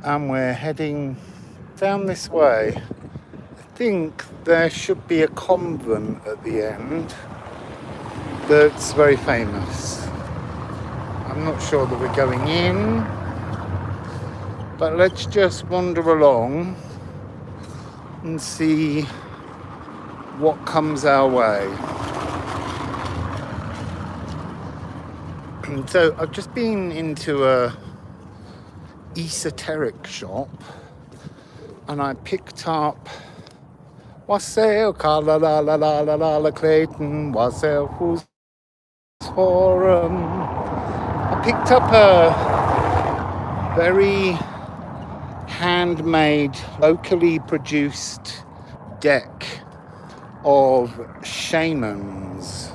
and we're heading down this way. I think there should be a convent at the end that's very famous. I'm not sure that we're going in, but let's just wander along and see what comes our way. So I've just been into a esoteric shop and I picked up Wassail, la la la la la la la Clayton, Wassail, who's Forum. I picked up a very handmade, locally produced deck of shamans.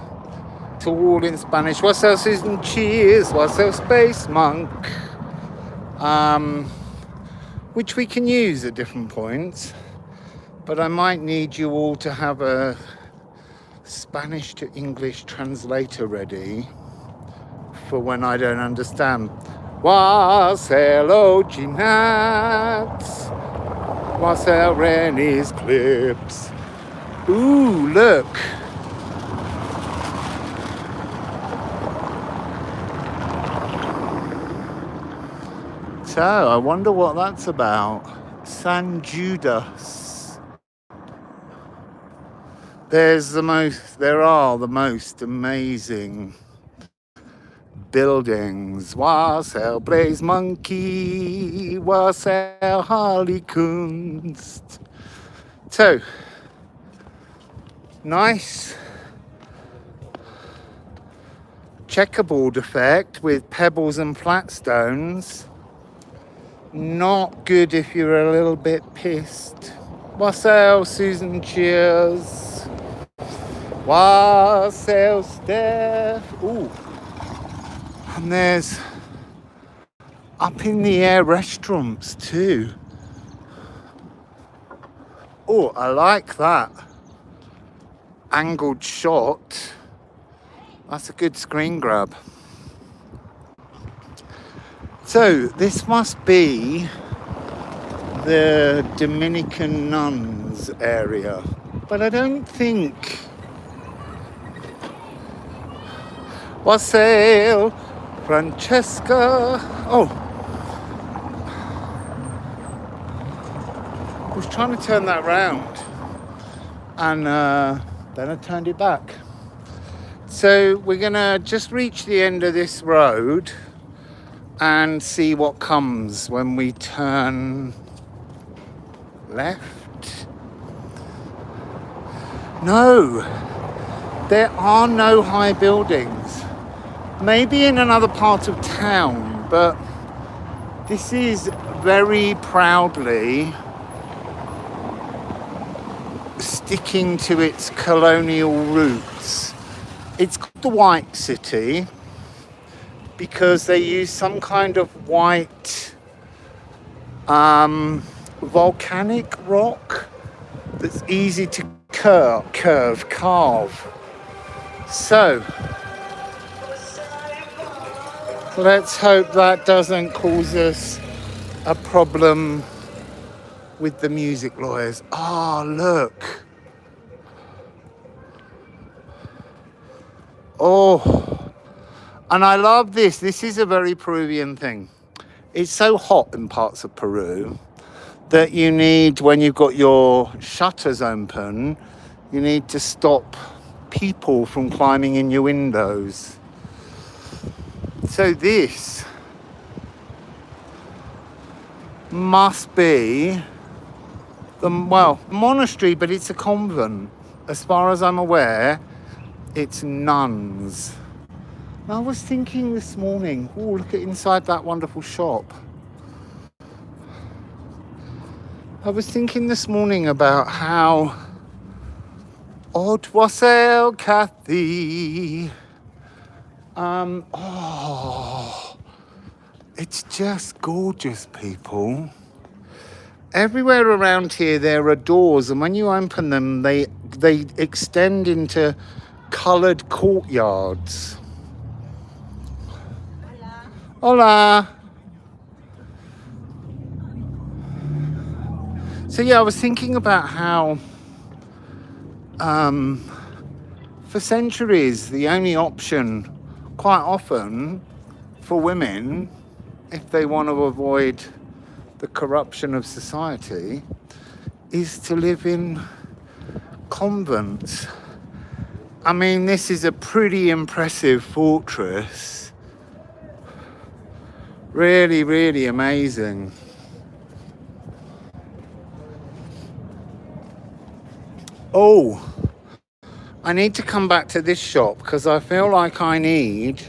It's all in Spanish. Wassail Season Cheers, Wassail Space Monk. Which we can use at different points, but I might need you all to have a Spanish to English translator ready for when I don't understand. Wassail Ochinats, Wassail Rennie's Clips. Ooh, look. So I wonder what that's about. San Judas. There are the most amazing buildings. Wassail Blaze Monkey, Wassail Harley Kunst. So, nice checkerboard effect with pebbles and flat stones. Not good if you're a little bit pissed. Wassail Susan Cheers. Wassail Steph. Ooh. And there's up in the air restaurants too. Oh, I like that. Angled shot. That's a good screen grab. So this must be the Dominican nuns area, but I don't think. Wassail Francesca. Oh, I was trying to turn that round and then I turned it back. So we're gonna just reach the end of this road and see what comes when we turn left. No, there are no high buildings. Maybe in another part of town, but this is very proudly sticking to its colonial roots. It's called the White City because they use some kind of white volcanic rock that's easy to carve. So let's hope that doesn't cause us a problem with the music lawyers. Oh, look. Oh. And I love this. This is a very Peruvian thing. It's so hot in parts of Peru that you need, when you've got your shutters open, you need to stop people from climbing in your windows. So this must be the monastery, but it's a convent. As far as I'm aware, it's nuns. I was thinking this morning, oh, look at inside that wonderful shop. I was thinking this morning about how odd Wassail Kathy. It's just gorgeous, people. Everywhere around here there are doors, and when you open them, they extend into coloured courtyards. Hola. So yeah, I was thinking about how for centuries the only option quite often for women, if they want to avoid the corruption of society, is to live in convents. I mean, this is a pretty impressive fortress. Really, really amazing. Oh, I need to come back to this shop because I feel like I need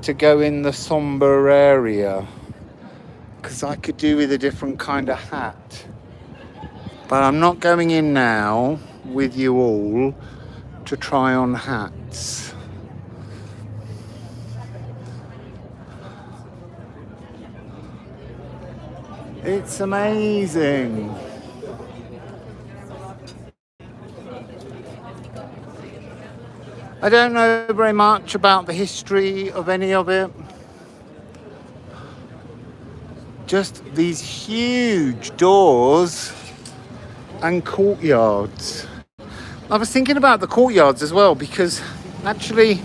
to go in the somber area because I could do with a different kind of hat. But I'm not going in now with you all to try on hats. It's amazing. I don't know very much about the history of any of it. Just these huge doors and courtyards. I was thinking about the courtyards as well because actually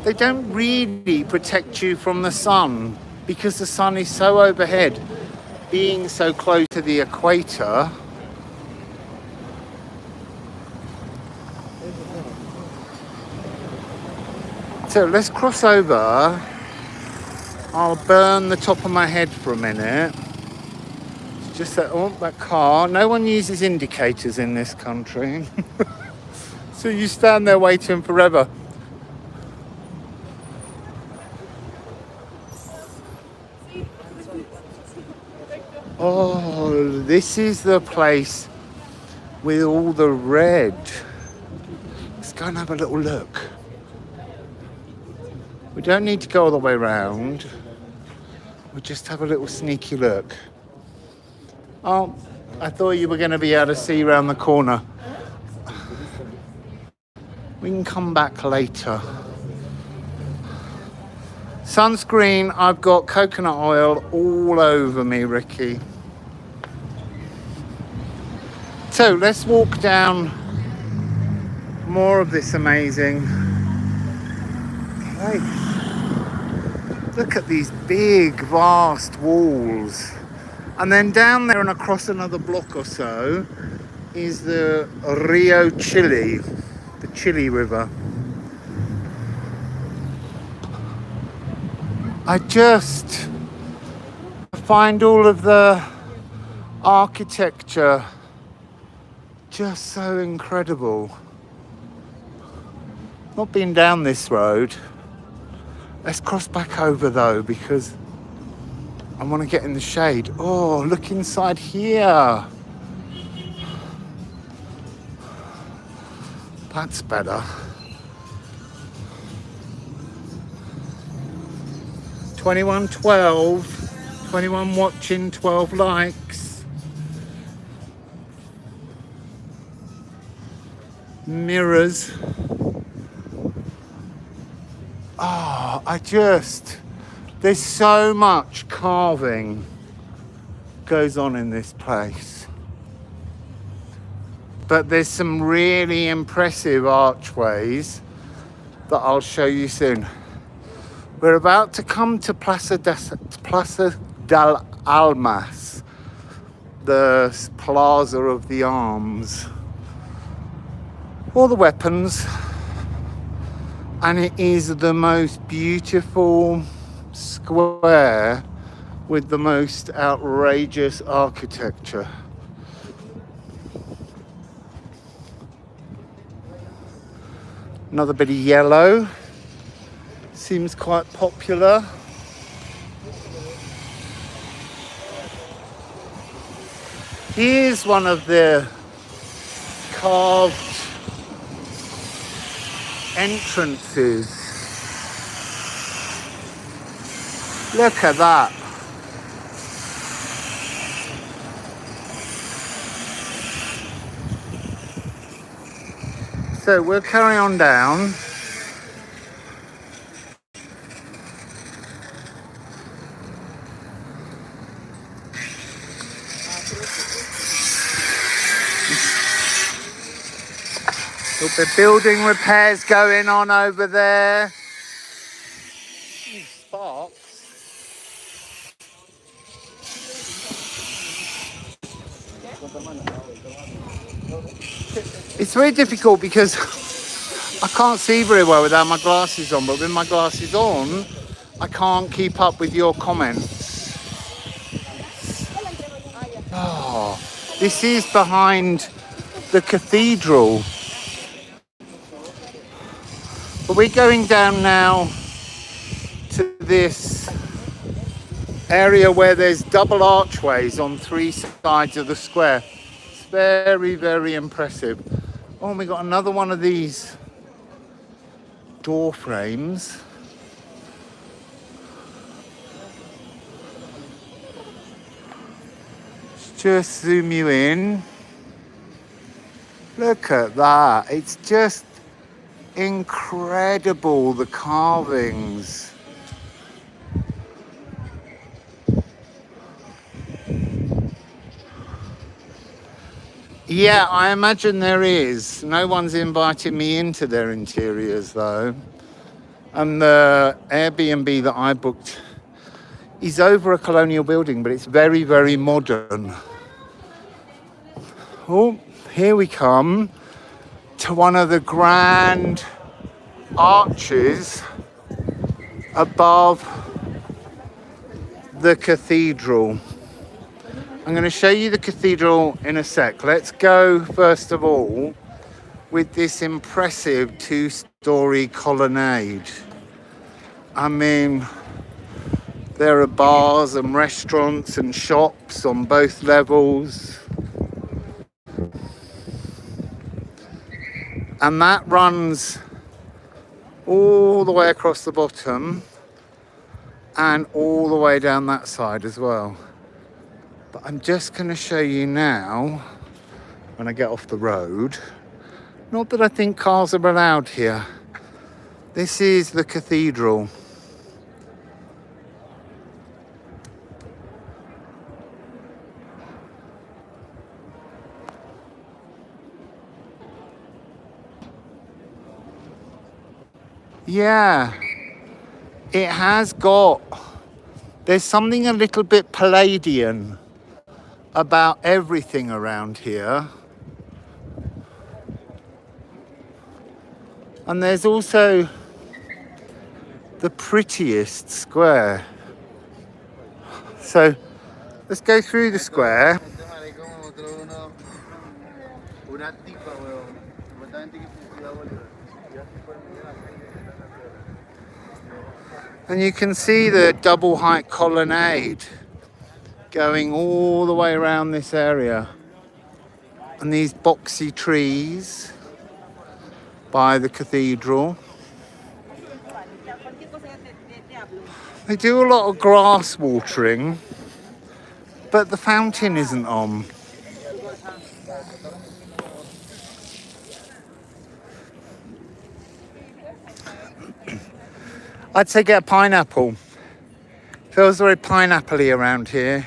they don't really protect you from the sun because the sun is so overhead. Being so close to the equator, so let's cross over. I'll burn the top of my head for a minute. Just that, oh, that car. No one uses indicators in this country. So you stand there waiting forever. Oh, this is the place with all the red. Let's go and have a little look. We don't need to go all the way around. We'll just have a little sneaky look. Oh, I thought you were going to be able to see around the corner. We can come back later. Sunscreen, I've got coconut oil all over me, Ricky. So let's walk down more of this amazing place. Look at these big, vast walls. And then down there and across another block or so is the Rio Chili, the Chili River. I just find all of the architecture just so incredible. Not been down this road. Let's cross back over though because I want to get in the shade. Oh, look inside here. That's better. 2112, 21 watching, 12 likes. Mirrors. There's so much carving goes on in this place. But there's some really impressive archways that I'll show you soon. We're about to come to Plaza de Armas, the Plaza of the Arms, all the weapons, and it is the most beautiful square with the most outrageous architecture. Another bit of yellow. Seems quite popular. Here's one of the carved entrances. Look at that. So we'll carry on down. Little bit building repairs going on over there. Sparks. It's very difficult because I can't see very well without my glasses on, but with my glasses on, I can't keep up with your comments. Oh, this is behind the cathedral. But we're going down now to this area where there's double archways on 3 sides of the square. It's very, very impressive. Oh, and we got another one of these door frames. Let's just zoom you in. Look at that. It's just incredible, the carvings. Yeah, I imagine there is. No one's invited me into their interiors though. And the Airbnb that I booked is over a colonial building, but it's very, very modern. Oh, here we come to one of the grand arches above the cathedral. I'm going to show you the cathedral in a sec. Let's go first of all with this impressive 2-story colonnade. I mean, there are bars and restaurants and shops on both levels. And that runs all the way across the bottom and all the way down that side as well. But I'm just going to show you now, when I get off the road, not that I think cars are allowed here. This is the cathedral. Yeah, it has got, there's something a little bit Palladian about everything around here. And there's also the prettiest square. So let's go through the square. And you can see the double height colonnade going all the way around this area. And these boxy trees by the cathedral. They do a lot of grass watering, but the fountain isn't on. I'd say get a pineapple. Feels very pineapple-y around here.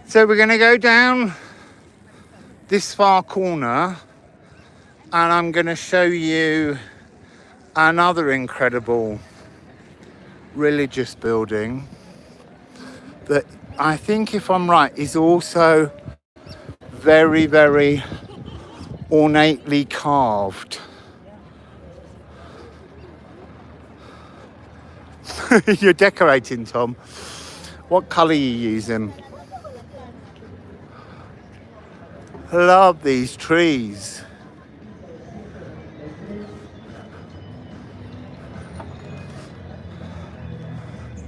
So we're going to go down this far corner and I'm going to show you another incredible religious building that I think, if I'm right, is also very, very ornately carved. You're decorating, Tom. What colour are you using? I love these trees.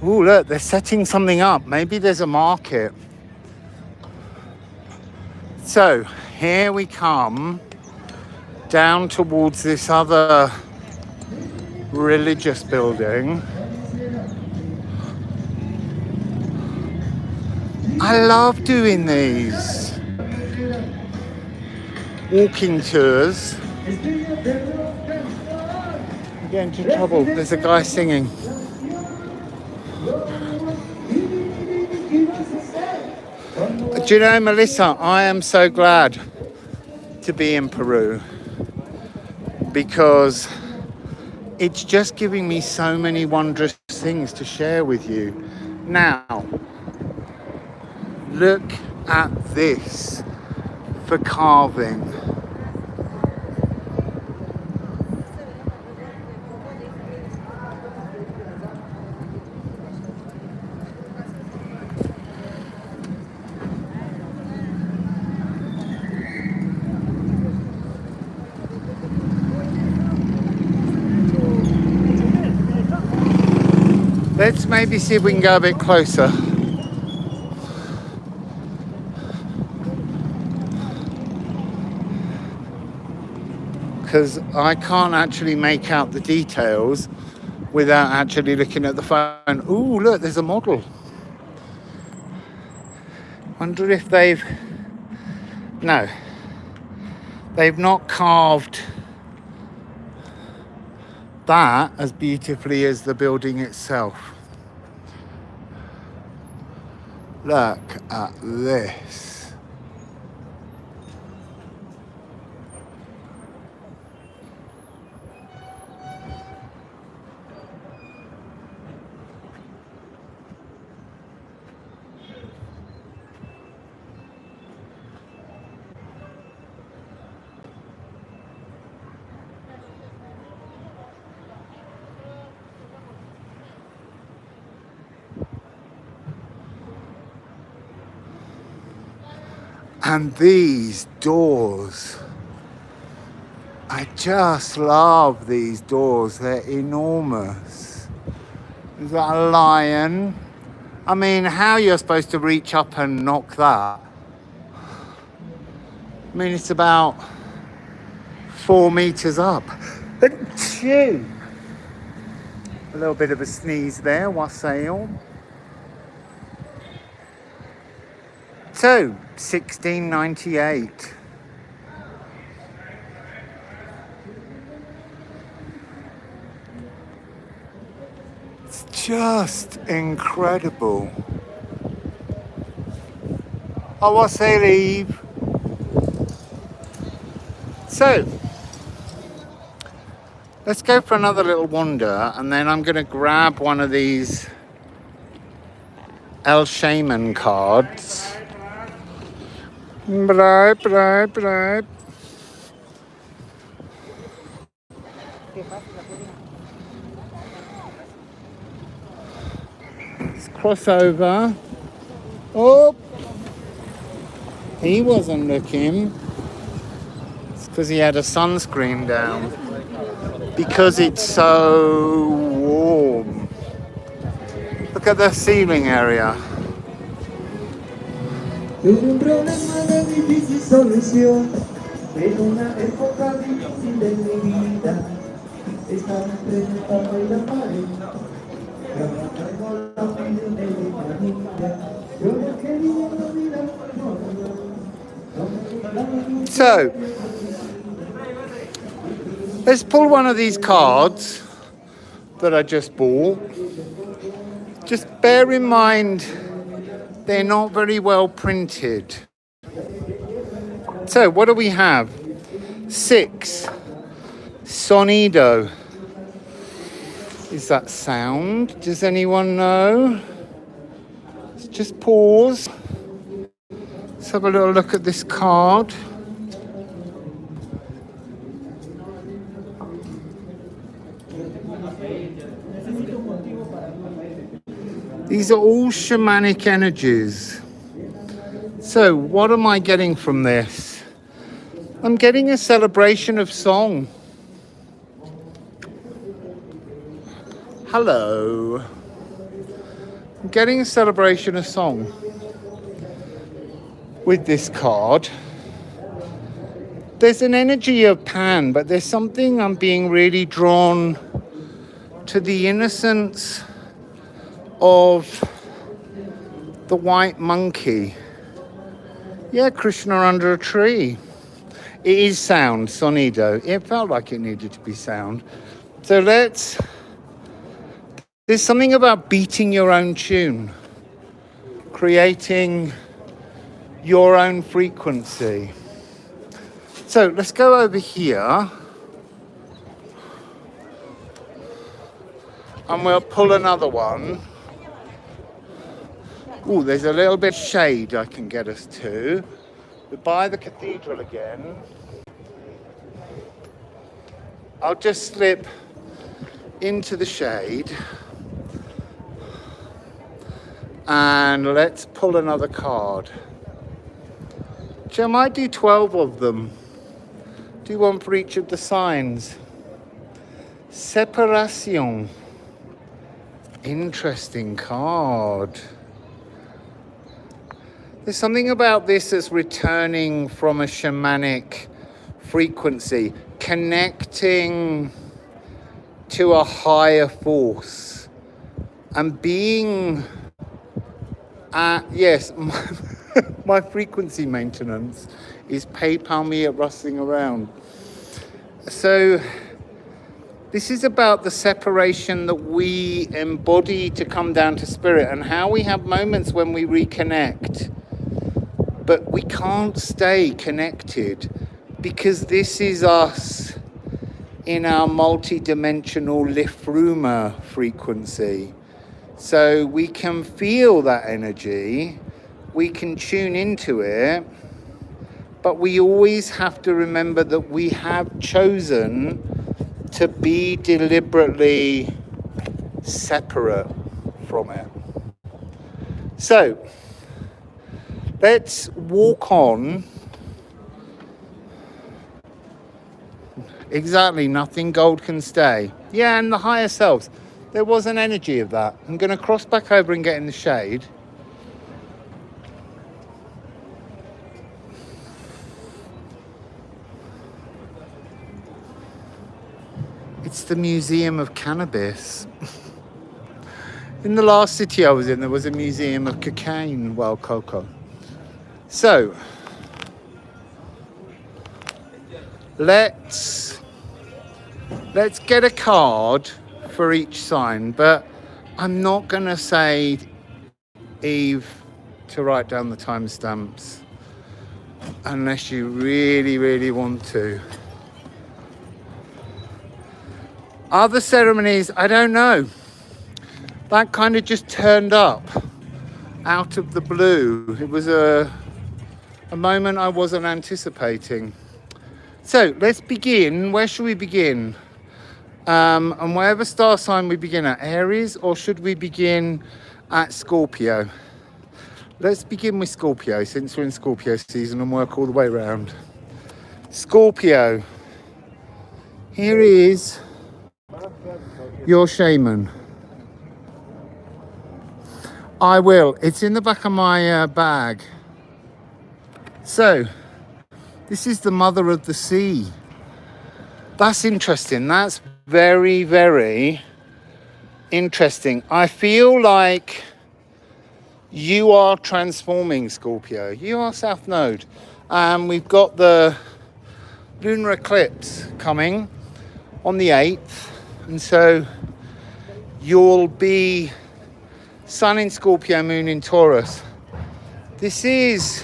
Oh, look, they're setting something up. Maybe there's a market. So here we come down towards this other religious building. I love doing these walking tours. I'm getting into trouble. There's a guy singing. Do you know, Melissa, I am so glad to be in Peru because it's just giving me so many wondrous things to share with you. Now, look at this for carving. Let's maybe see if we can go a bit closer. Because I can't actually make out the details without actually looking at the phone. Ooh, look, there's a model. Wonder if they've... No. They've not carved that as beautifully as the building itself. Look at this. And these doors, I just love these doors. They're enormous. Is that a lion? I mean, how you're supposed to reach up and knock that? I mean, it's about 4 meters up. Achoo! A little bit of a sneeze there, Wassail. So, 1698. It's just incredible. Oh, Wassail Eve. So, let's go for another little wander, and then I'm going to grab one of these Shaman cards. Bribe. Let's cross over. Oh, he wasn't looking. It's because he had a sunscreen down. Because it's so warm. Look at the ceiling area. Tuve un problema de difícil solución, en una época difícil de mi vida. Estaba entre el papel y la pared, y ahora traigo la opinión de mi familia. Yo no quería olvidar, So, let's pull one of these cards that I just bought. Just bear in mind, they're not very well printed. So, what do we have? 6. Sonido. Is that sound? Does anyone know? Let's just pause. Let's have a little look at this card. These are all shamanic energies. So what am I getting from this? I'm getting a celebration of song. Hello. I'm getting a celebration of song with this card. There's an energy of Pan, but there's something I'm being really drawn to the innocence of the white monkey. Yeah, Krishna under a tree. It is sound, sonido. It felt like it needed to be sound. So there's something about beating your own tune, creating your own frequency. So let's go over here. And we'll pull another one. Oh, there's a little bit of shade I can get us to. We're by the cathedral again. I'll just slip into the shade. And let's pull another card. I might do 12 of them. Do one for each of the signs. Separation. Interesting card. There's something about this as returning from a shamanic frequency, connecting to a higher force and being at, yes, my frequency maintenance is PayPal me at rustling around. So this is about the separation that we embody to come down to spirit, and how we have moments when we reconnect, but we can't stay connected because this is us in our multi-dimensional Lifruma frequency. So we can feel that energy, we can tune into it, but we always have to remember that we have chosen to be deliberately separate from it. So let's walk on. Exactly, nothing gold can stay. Yeah, and the higher selves. There was an energy of that. I'm going to cross back over and get in the shade. It's the Museum of Cannabis. In the last city I was in, there was a museum of cocaine, well, cocoa. So, let's get a card for each sign, but I'm not going to say, Eve, to write down the timestamps unless you really, really want to. Other ceremonies, I don't know. That kind of just turned up out of the blue. It was a moment I wasn't anticipating. So let's begin. Where should we begin? And whatever star sign we begin at, Aries, or should we begin at Scorpio? Let's begin with Scorpio, since we're in Scorpio season, and work all the way around. Scorpio. Here is your shaman. I will. It's in the back of my bag. So, this is the mother of the sea. That's interesting. That's very, very interesting. I feel like you are transforming, Scorpio. You are South Node. We've got the lunar eclipse coming on the 8th. And so you'll be Sun in Scorpio, Moon in Taurus. There's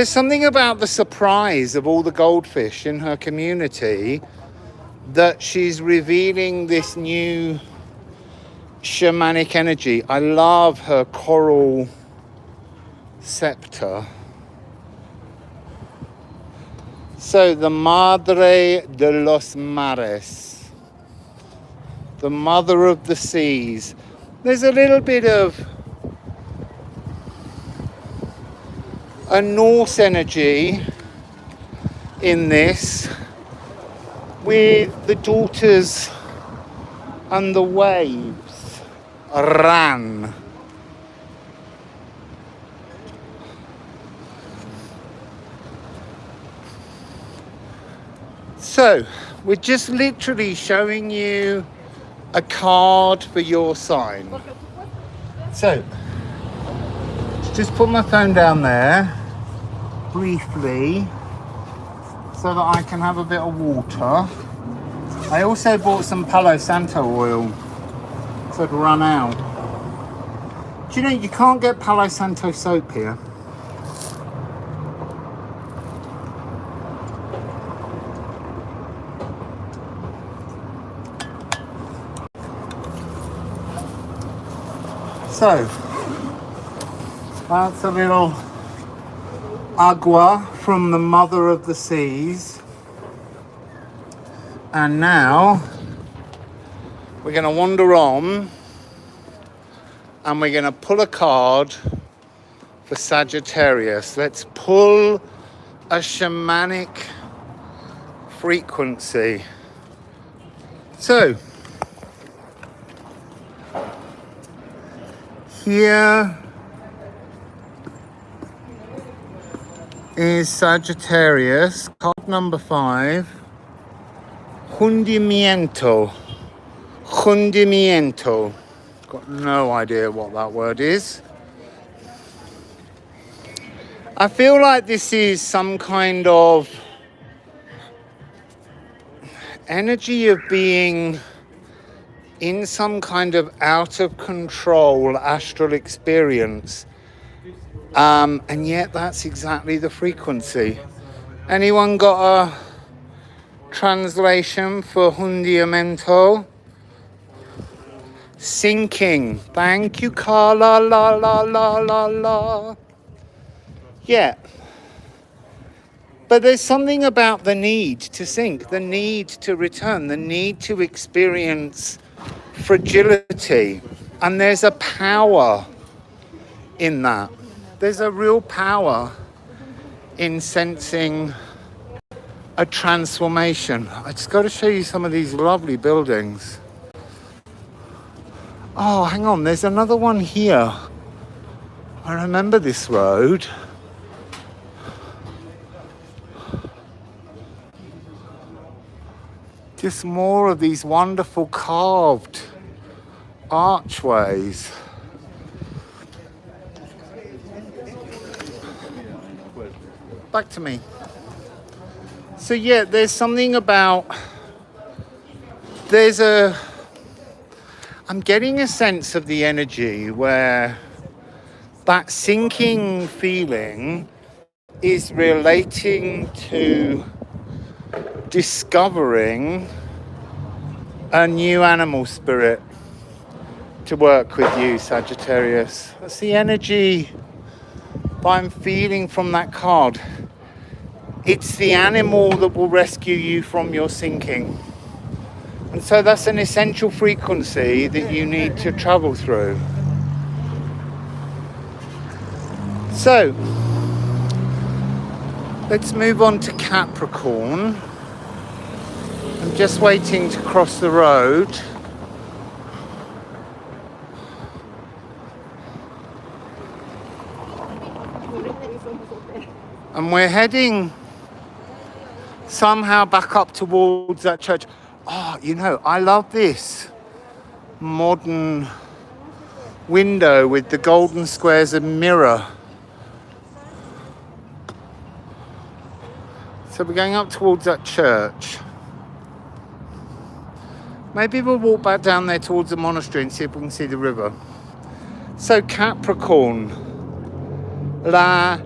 something about the surprise of all the goldfish in her community that she's revealing this new shamanic energy. I love her coral scepter. So the Madre de los Mares, the mother of the seas. There's a little bit of a Norse energy in this, with the daughters and the waves. Ran. So, we're just literally showing you a card for your sign. So, just put my phone down there briefly so that I can have a bit of water. I also bought some Palo Santo oil, so it'd run out. Do you know you can't get Palo Santo soap here? So, that's a little agua from the mother of the seas. And now we're going to wander on and we're going to pull a card for Sagittarius. Let's pull a shamanic frequency. So, here is Sagittarius, card number 5, Hundimiento. Hundimiento. Got no idea what that word is. I feel like this is some kind of energy of being in some kind of out of control astral experience. And yet that's exactly the frequency. Anyone got a translation for hundimento? Sinking. Thank you, Carla. La la la la la. Yeah. But there's something about the need to sink, the need to return, the need to experience fragility. And there's a power in that. There's a real power in sensing a transformation. I just got to show you some of these lovely buildings. Oh, hang on, there's another one here. I remember this road. Just more of these wonderful carved archways. Back to me. So yeah, there's something about, I'm getting a sense of the energy where that sinking feeling is relating to discovering a new animal spirit to work with you, Sagittarius. That's the energy that I'm feeling from that card. It's the animal that will rescue you from your sinking. And so that's an essential frequency that you need to travel through. So, let's move on to Capricorn. I'm just waiting to cross the road. And we're heading somehow back up towards that church. Oh, you know, I love this modern window with the golden squares of mirror. So we're going up towards that church. Maybe we'll walk back down there towards the monastery and see if we can see the river. So Capricorn, La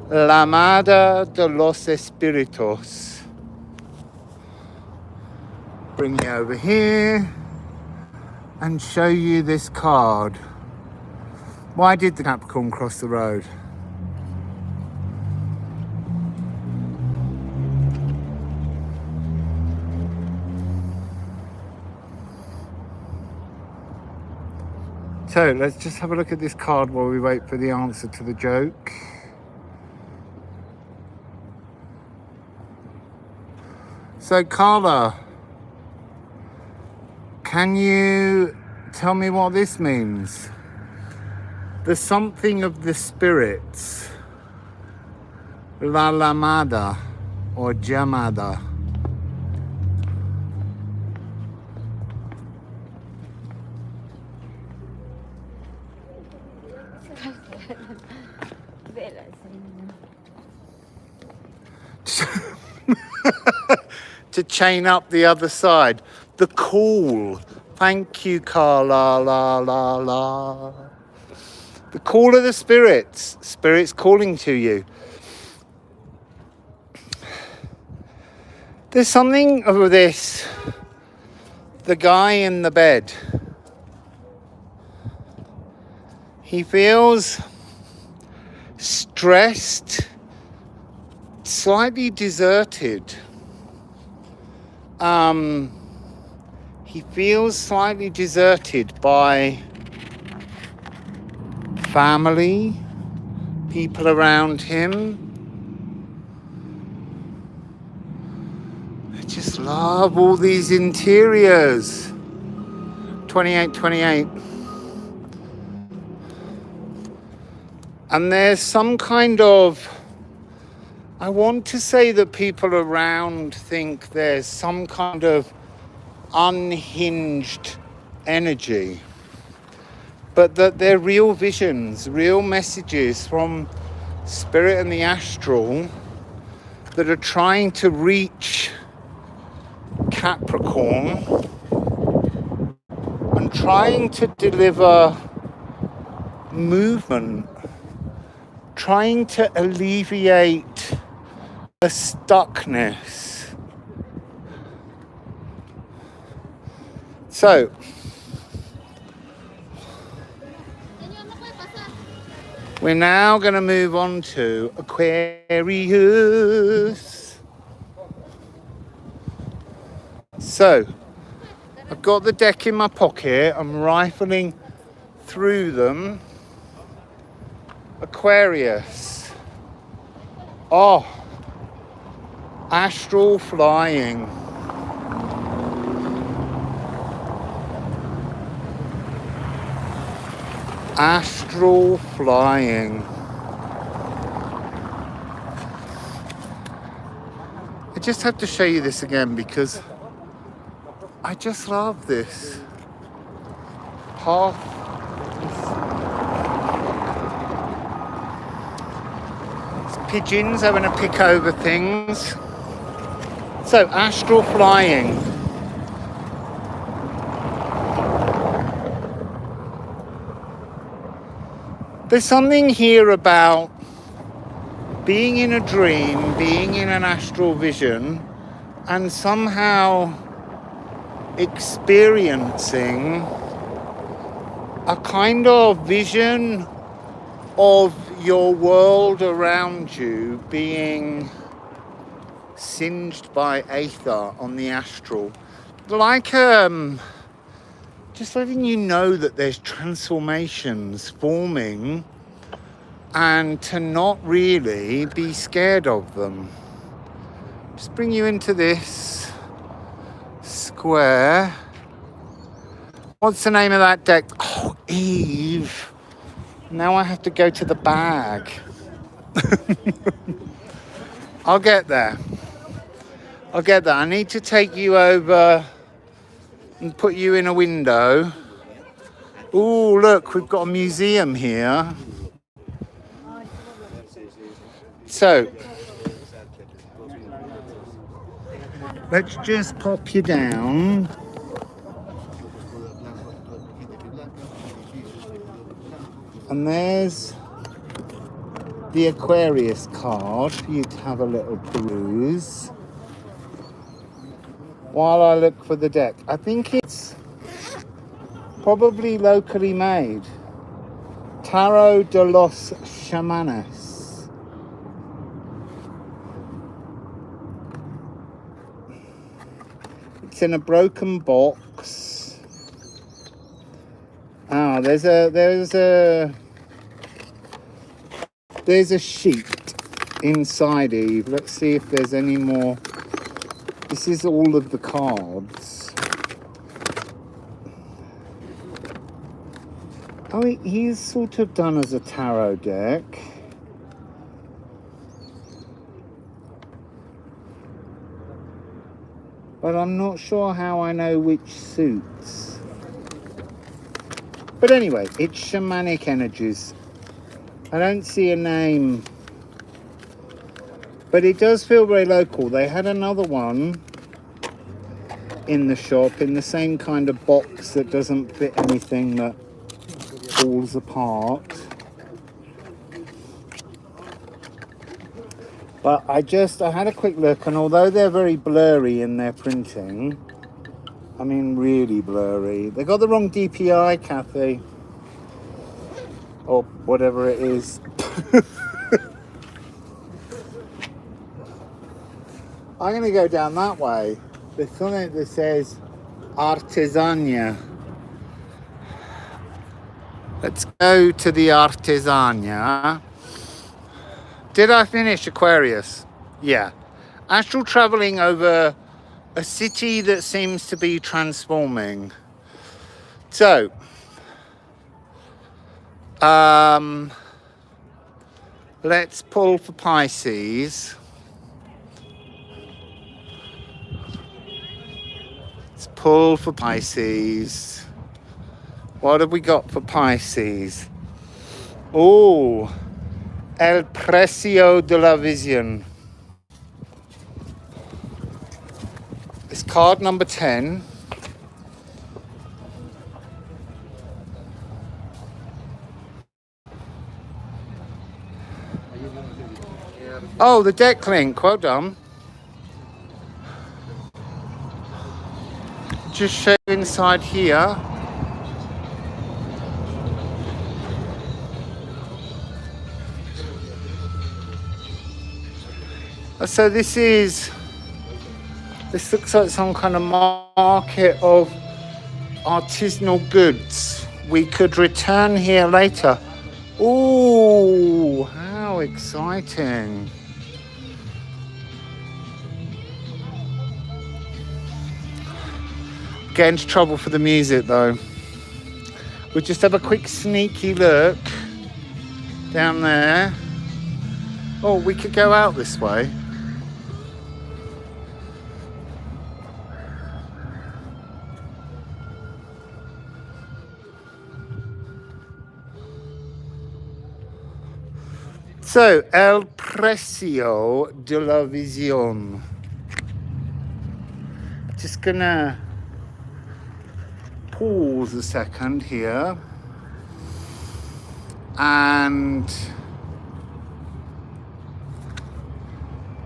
Lamada de los Espíritus. Bring you over here and show you this card. Why did the Capricorn cross the road? So let's just have a look at this card while we wait for the answer to the joke. So Carla, can you tell me what this means? There's something of the spirits. La Lamada or Llamada. To chain up the other side. The call. Thank you, Carla. La la la. The call of the spirits. Spirits calling to you. There's something of this. The guy in the bed. He feels stressed, slightly deserted. He feels slightly deserted by family, people around him. I just love all these interiors. 28. And there's some kind of, I want to say that people around think there's some kind of unhinged energy, but that they're real visions, real messages from spirit and the astral that are trying to reach Capricorn and trying to deliver movement, trying to alleviate a stuckness. So, we're now going to move on to Aquarius. So, I've got the deck in my pocket. I'm rifling through them. Aquarius. Oh, astral flying. Astral flying. I just have to show you this again because I just love this path. It's pigeons having a pick over things. So, astral flying. There's something here about being in a dream, being in an astral vision, and somehow experiencing a kind of vision of your world around you being singed by aether on the astral. Like just letting you know that there's transformations forming and to not really be scared of them. Just bring you into this square. What's the name of that deck? Oh, Eve. Now I have to go to the bag. I'll get there. I need to take you over and put you in a window. Oh, look, we've got a museum here. So, let's just pop you down. And there's the Aquarius card for you to have a little peruse while I look for the deck. I think it's probably locally made. Tarot de los Shamanes. It's in a broken box. Ah, there's a sheet inside, Eve. Let's see if there's any more. This is all of the cards. Oh, he's sort of done as a tarot deck. But I'm not sure how I know which suits. But anyway, it's shamanic energies. I don't see a name. But it does feel very local. They had another one in the shop in the same kind of box that doesn't fit anything, that falls apart. But I had a quick look, and although they're very blurry in their printing, I mean really blurry. They got the wrong DPI, Kathy. or whatever it is. I'm going to go down that way. There's something that says Artesania. Let's go to the Artesania. Did I finish Aquarius? Yeah. Astral traveling over a city that seems to be transforming. So, let's pull for Pisces. Let's pull for Pisces. What have we got for Pisces? Oh, El Precio de la Vision. It's card number 10. Oh, the deck link. Well done. Just show inside here. So this looks like some kind of market of artisanal goods. We could return here later. Ooh, how exciting. Get into trouble for the music though. We'll just have a quick sneaky look down there. Oh, we could go out this way. So, El Precio de la Vision. Just gonna pause a second here. And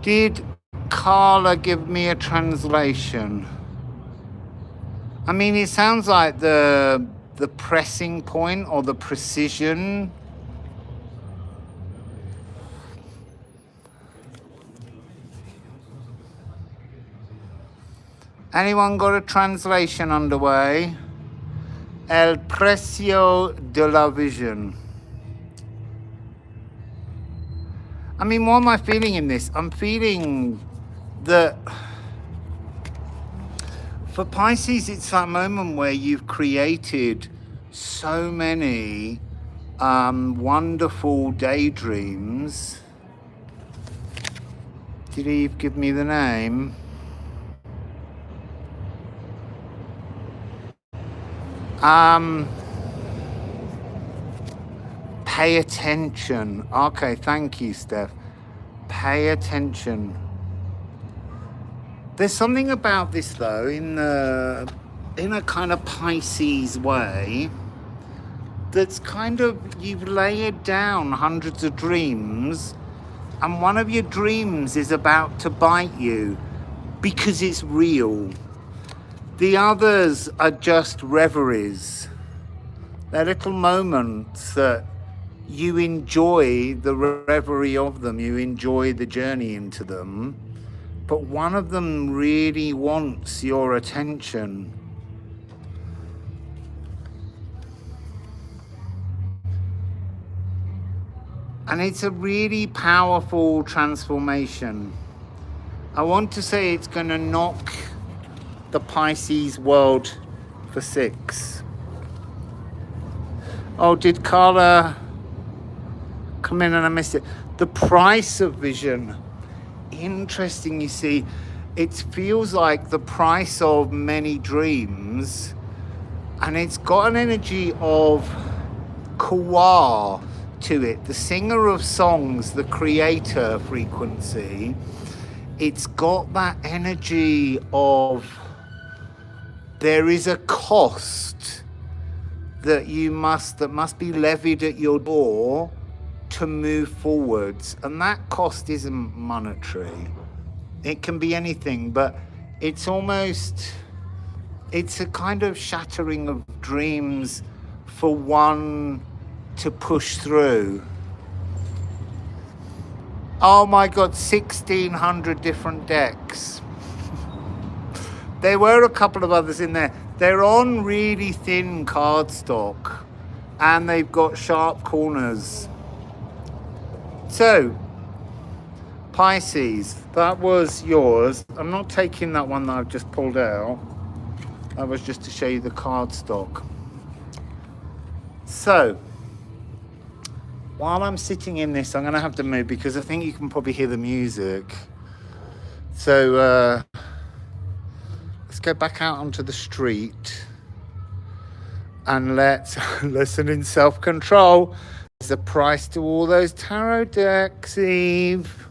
did Carla give me a translation? I mean, it sounds like the pressing point or the precision. Anyone got a translation underway? El Precio de la Vision. I mean, what am I feeling in this? I'm feeling that for Pisces, it's that moment where you've created so many wonderful daydreams. Did he give me the name? Pay attention. Okay, thank you, Steph. Pay attention. There's something about this though, in a kind of Pisces way, that's kind of, you've layered down hundreds of dreams, and one of your dreams is about to bite you because it's real. The others are just reveries. They're little moments that you enjoy the reverie of them, you enjoy the journey into them, but one of them really wants your attention. And it's a really powerful transformation. I want to say it's going to knock the Pisces world for 6. Oh, did Carla come in and I missed it? The price of vision. Interesting, you see. It feels like the price of many dreams, and it's got an energy of Kawar to it. The singer of songs, the creator frequency. It's got that energy of there is a cost that must be levied at your door to move forwards, and that cost isn't monetary. It can be anything, but it's a kind of shattering of dreams for one to push through. Oh my God, 1,600 different decks. There were a couple of others in there. They're on really thin cardstock and they've got sharp corners. So, Pisces, that was yours. I'm not taking that one that I've just pulled out. That was just to show you the cardstock. So, while I'm sitting in this, I'm going to have to move because I think you can probably hear the music. So, let's go back out onto the street and let's listen in self-control. There's a price to all those tarot decks, Eve.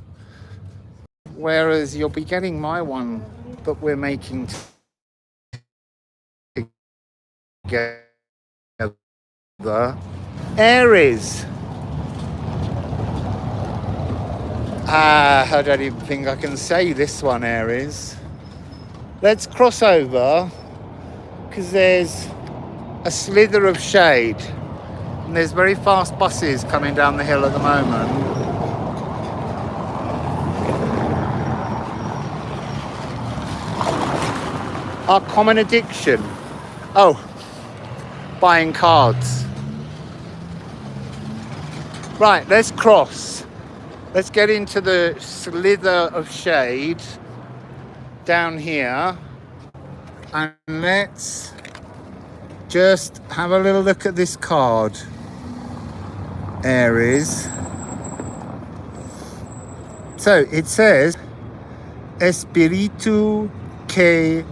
Whereas you'll be getting my one that we're making together. Aries. I don't even think I can say this one, Aries. Let's cross over because there's a slither of shade and there's very fast buses coming down the hill at the moment. Our common addiction. Oh, buying cards. Right, let's cross. Let's get into the slither of shade down here and let's just have a little look at this card, Aries. So it says Espíritu que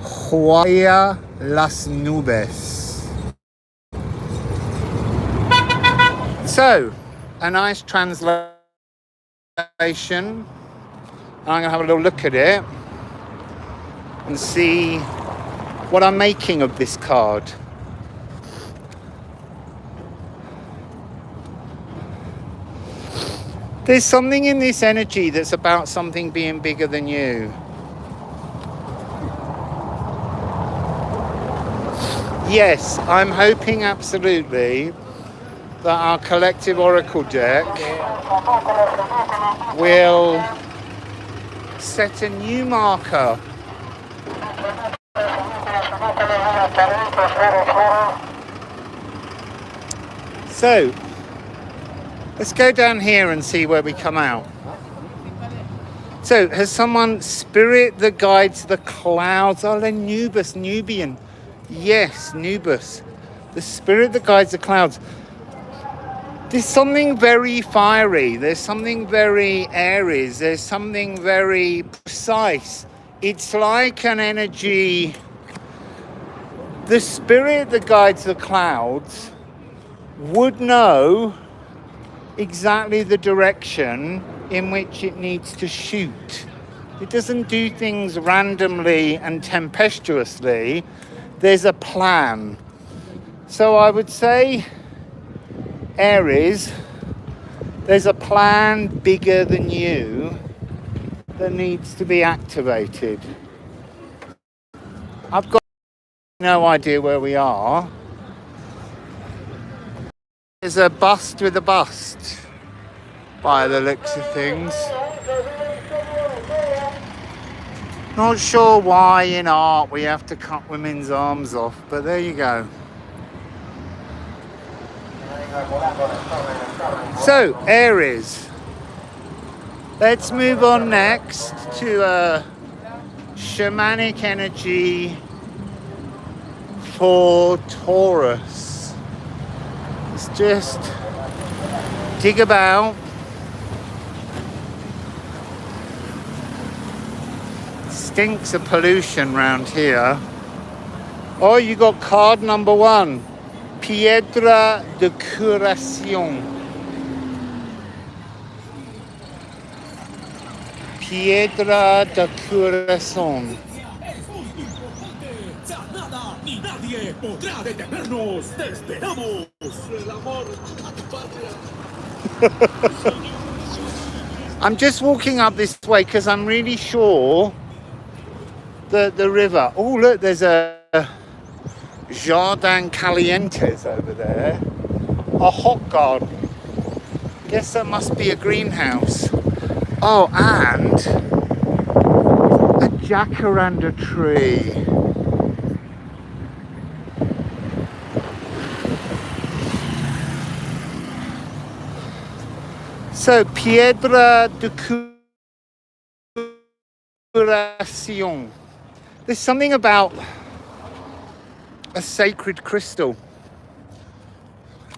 juega las nubes. So, a nice translation. I'm going to have a little look at it and see what I'm making of this card. There's something in this energy that's about something being bigger than you. Yes, I'm hoping absolutely that our collective oracle deck will set a new marker. So, let's go down here and see where we come out. So, has someone, spirit that guides the clouds? Oh, they're Nubus, Nubian. Yes, Nubus. The spirit that guides the clouds. There's something very fiery. There's something very Aries. There's something very precise. It's like an energy. The spirit that guides the clouds would know exactly the direction in which it needs to shoot. It doesn't do things randomly and tempestuously. There's a plan. So I would say, Aries, there's a plan bigger than you that needs to be activated. I've got no idea where we are. There's a bust with a bust by the looks of things. Not sure why in art we have to cut women's arms off, but there you go. So, Aries. Let's move on next to a shamanic energy for Taurus. Let's just dig about. Stinks of pollution round here. Oh, you got card number 1. Piedra de curación. Piedra de curación. I'm just walking up this way because I'm really sure that the river. Oh, look, there's a Jardin Calientes over there. a hot garden. Guess that must be a greenhouse. Oh, and a jacaranda tree. So, piedra de curación. There's something about a sacred crystal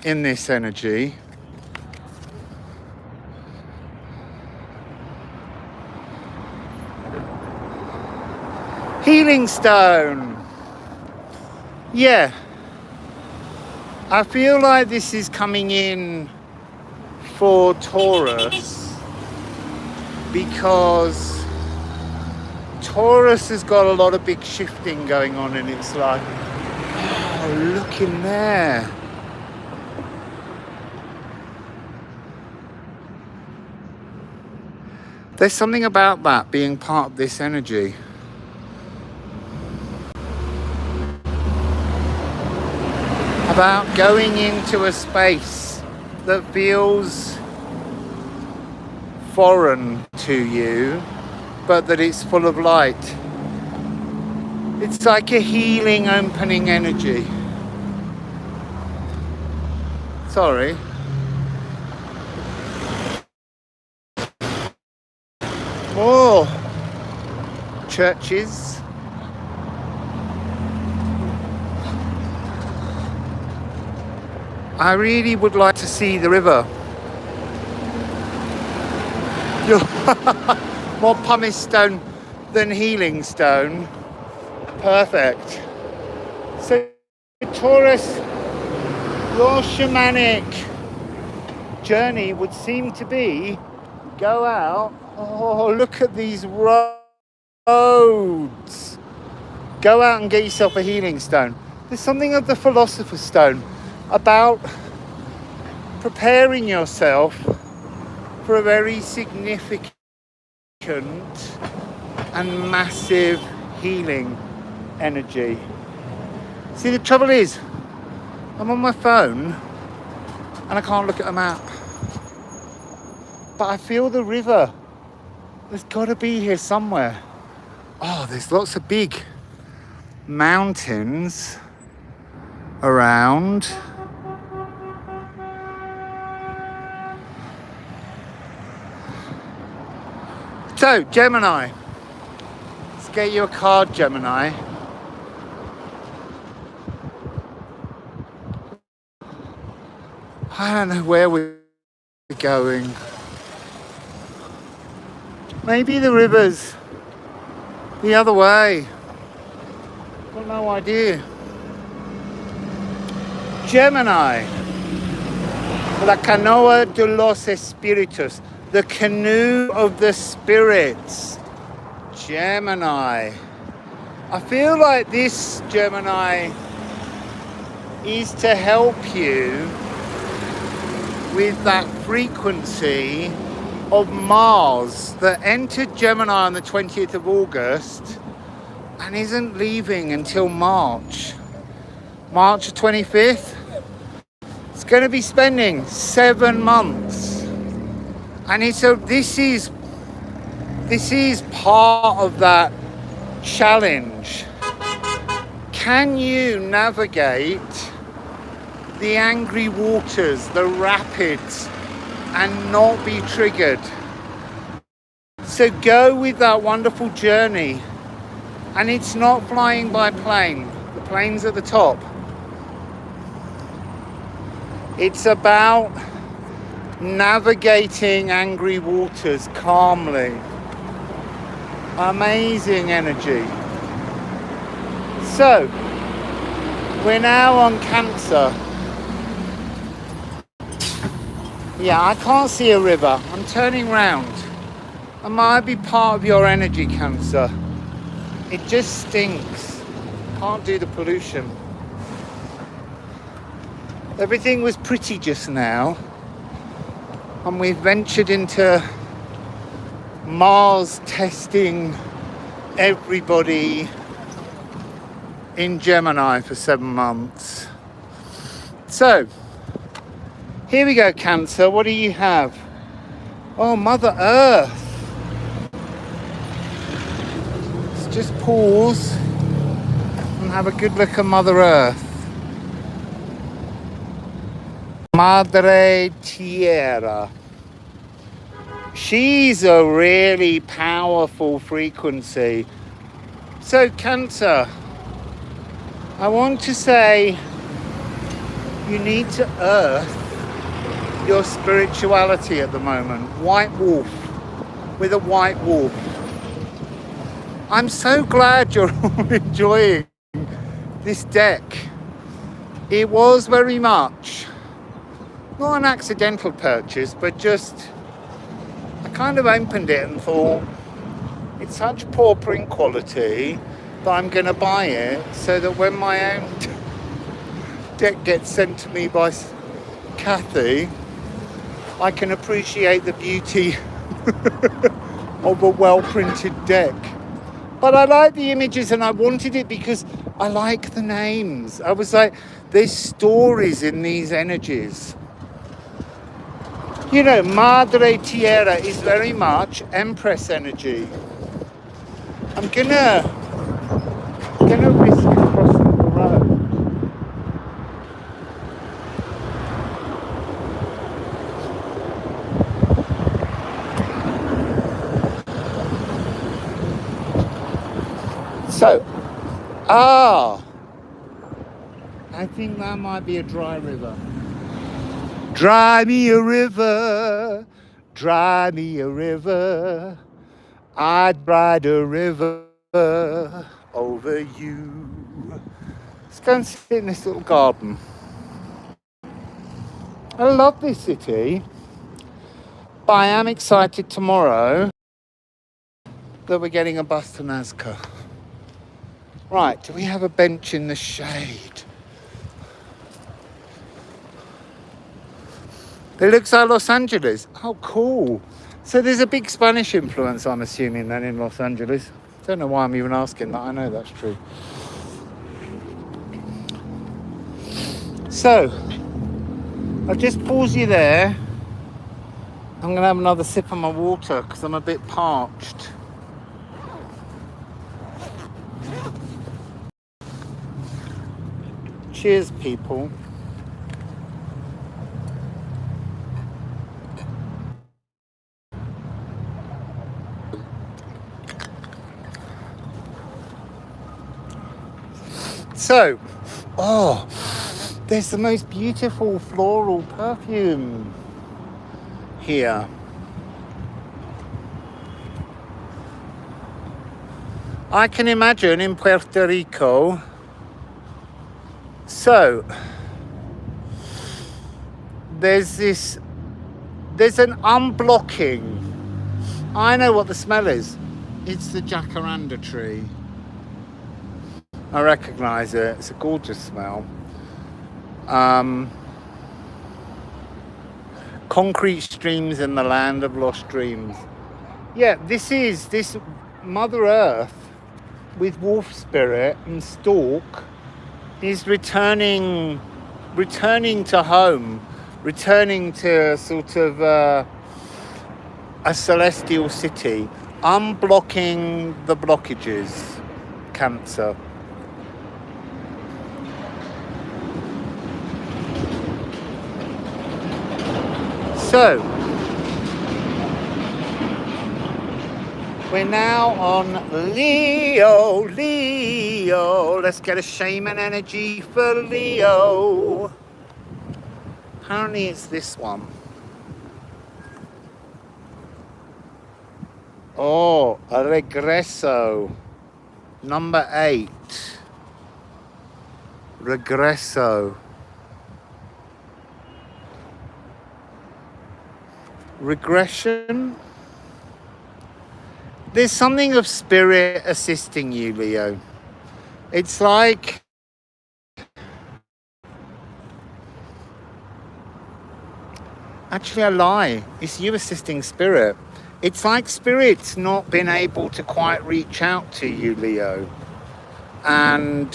in this energy. Healing stone. Yeah. I feel like this is coming in for Taurus because Taurus has got a lot of big shifting going on, and it's like, oh, look in there. There's something about that being part of this energy. About going into a space that feels foreign to you, but that it's full of light. It's like a healing, opening energy. Sorry. More churches. I really would like to see the river. More pumice stone than healing stone. Perfect. So, Taurus, your shamanic journey would seem to be go out. Oh, look at these roads. Go out and get yourself a healing stone. There's something of the philosopher's stone about preparing yourself for a very significant and massive healing energy. See, the trouble is, I'm on my phone and I can't look at a map. But I feel the river. There's got to be here somewhere. Oh, there's lots of big mountains around. So, Gemini. Let's get you a card, Gemini. I don't know where we're going. Maybe the river's the other way. Got no idea. Gemini. La canoa de los espíritus. The canoe of the spirits. Gemini. I feel like this, Gemini, is to help you with that frequency of Mars that entered Gemini on the 20th of August and isn't leaving until March. March 25th. It's going to be spending 7 months. And this is part of that challenge. Can you navigate the angry waters, the rapids, and not be triggered? So go with that wonderful journey. And it's not flying by plane. The plane's at the top. It's about navigating angry waters calmly. Amazing energy. So, we're now on Cancer. Yeah, I can't see a river. I'm turning round. I might be part of your energy, Cancer. It just stinks. Can't do the pollution. Everything was pretty just now. And we've ventured into Mars testing everybody in Gemini for 7 months. So, Here we go, Cancer. What do you have? Oh, Mother Earth. Let's just pause and have a good look at Mother Earth. Madre Tierra. She's a really powerful frequency. So, Cancer, I want to say you need to earth your spirituality at the moment. White wolf with a white wolf. I'm so glad you're all enjoying this deck. It was very much not an accidental purchase, but just I kind of opened it and thought it's such poor print quality that I'm going to buy it so that when my own deck gets sent to me by Kathy, I can appreciate the beauty of a well-printed deck. But I like the images and I wanted it because I like the names. I was like, there's stories in these energies. You know, Madre Tierra is very much Empress energy. I'm gonna risk crossing the road. So, I think that might be a dry river. Dry me a river, dry me a river. I'd ride a river over you. Let's go and sit in this little garden. I love this city, but I am excited tomorrow that we're getting a bus to Nazca. Right, do we have a bench in the shade? It looks like Los Angeles. Oh, cool. So there's a big Spanish influence, I'm assuming, then in Los Angeles. Don't know why I'm even asking that. I know that's true. So, I'll just pause you there. I'm going to have another sip of my water because I'm a bit parched. Cheers, people. So, there's the most beautiful floral perfume here. I can imagine in Puerto Rico. So, there's an unblocking. I know what the smell is. It's the jacaranda tree. I recognise it. It's a gorgeous smell. Concrete streams in the land of lost dreams. Yeah, this Mother Earth with wolf spirit and stork is returning to home, returning to sort of a celestial city, unblocking the blockages, Cancer. So, we're now on Leo. Let's get a shaman energy for Leo. Apparently it's this one. Oh, a regreso. Number 8. Regreso. Regression. There's something of spirit assisting you, Leo. It's like actually I lie. It's you assisting spirit. It's like spirit's not been able to quite reach out to you, Leo. And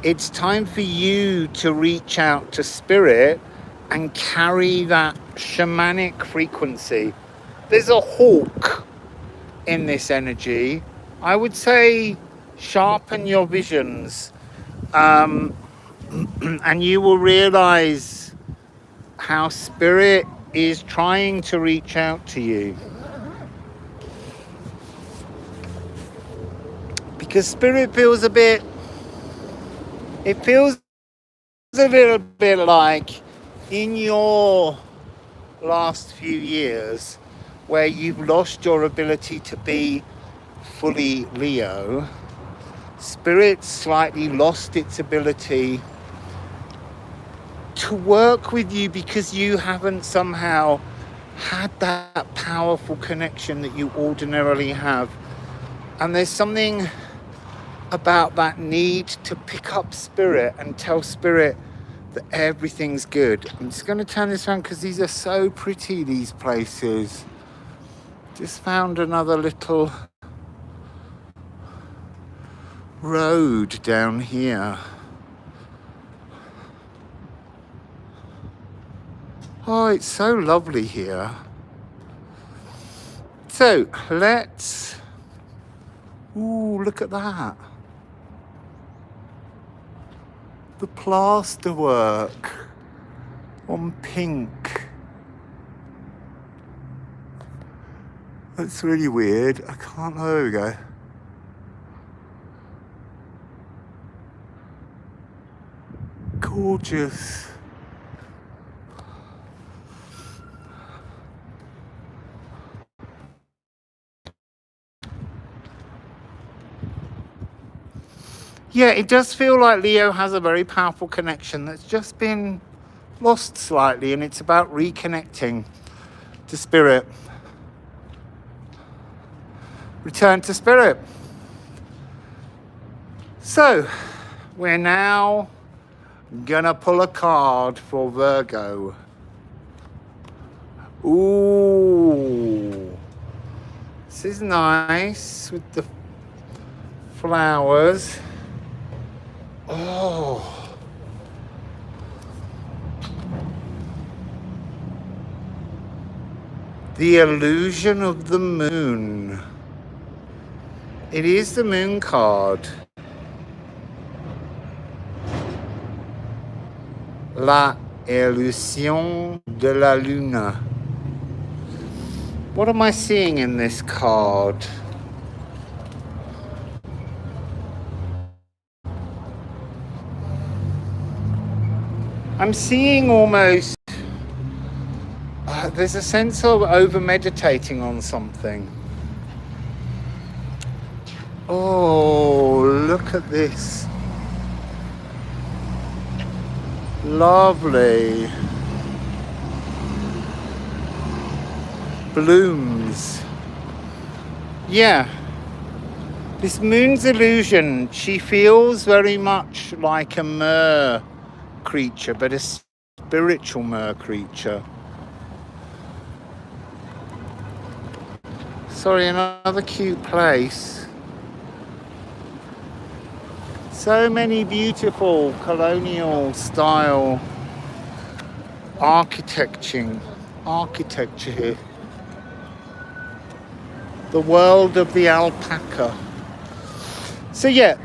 it's time for you to reach out to spirit and carry that shamanic frequency. There's a hawk in this energy. I would say sharpen your visions, and you will realize how spirit is trying to reach out to you. Because spirit feels a little bit like in your last few years where you've lost your ability to be fully Leo, spirit slightly lost its ability to work with you because you haven't somehow had that powerful connection that you ordinarily have. And there's something about that need to pick up spirit and tell spirit that everything's good. I'm just going to turn this around because these are so pretty, these places. Just found another little road down here. Oh, it's so lovely here. So let's, ooh, look at that. The plaster work on pink. That's really weird. I can't, oh, there we go. Gorgeous. Yeah, it does feel like Leo has a very powerful connection that's just been lost slightly, and it's about reconnecting to spirit. Return to spirit. So, we're now gonna pull a card for Virgo. Ooh, this is nice with the flowers. Oh, the illusion of the moon. It is the moon card. La illusion de la luna. What am I seeing in this card? I'm seeing almost, there's a sense of over meditating on something. Oh, look at this. Lovely. Blooms. Yeah. This moon's illusion, she feels very much like a mer creature, but a spiritual mer creature. Sorry, another cute place. So many beautiful colonial style architecture here. The world of the alpaca. So yeah,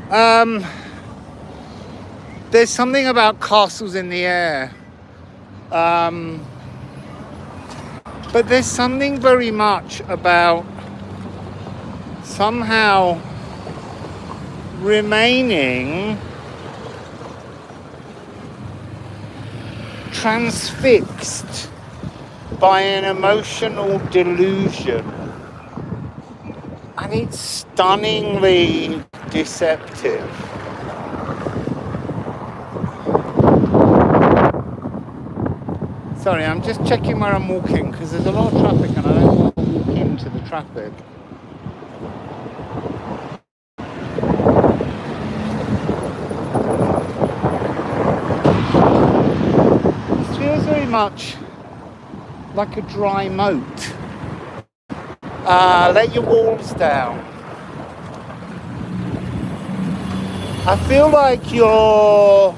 there's something about castles in the air. But there's something very much about somehow remaining transfixed by an emotional delusion. And it's stunningly deceptive. Sorry, I'm just checking where I'm walking because there's a lot of traffic and I don't want to walk into the traffic. This feels very much like a dry moat. Let your walls down. I feel like you're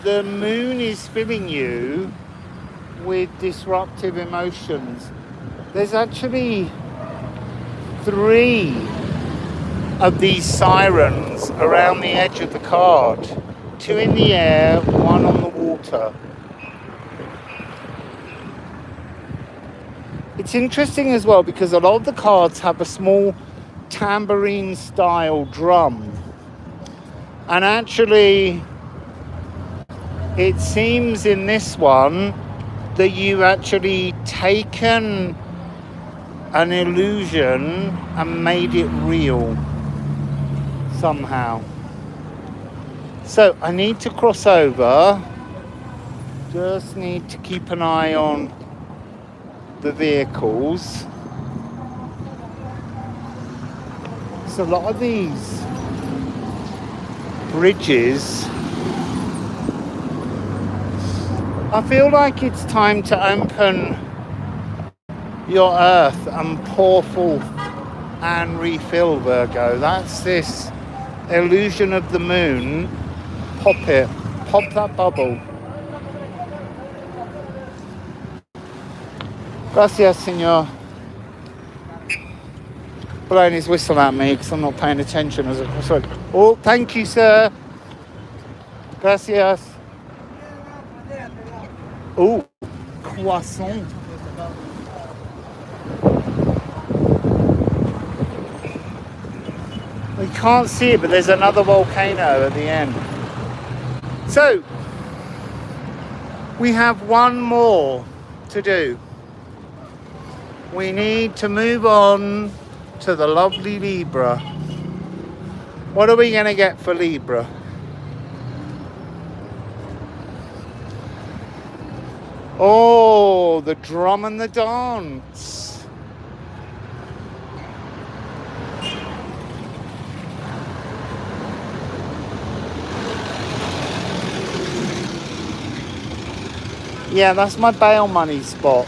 the moon is filling you with disruptive emotions. There's actually 3 of these sirens around the edge of the card. 2 in the air, 1 on the water. It's interesting as well because a lot of the cards have a small tambourine style drum. And actually, it seems in this one that you've actually taken an illusion and made it real somehow. So I need to cross over. Just need to keep an eye on the vehicles. So a lot of these bridges, I feel like it's time to open your earth and pour forth and refill, Virgo. That's this illusion of the moon. Pop it. Pop that bubble. Gracias, senor. Blowing his whistle at me because I'm not paying attention as I cross road. Oh, thank you, sir. Gracias. Oh, croissant. We can't see it, but there's another volcano at the end. So, we have one more to do. We need to move on to the lovely Libra. What are we going to get for Libra? Oh, the drum and the dance. Yeah, that's my bail money spot.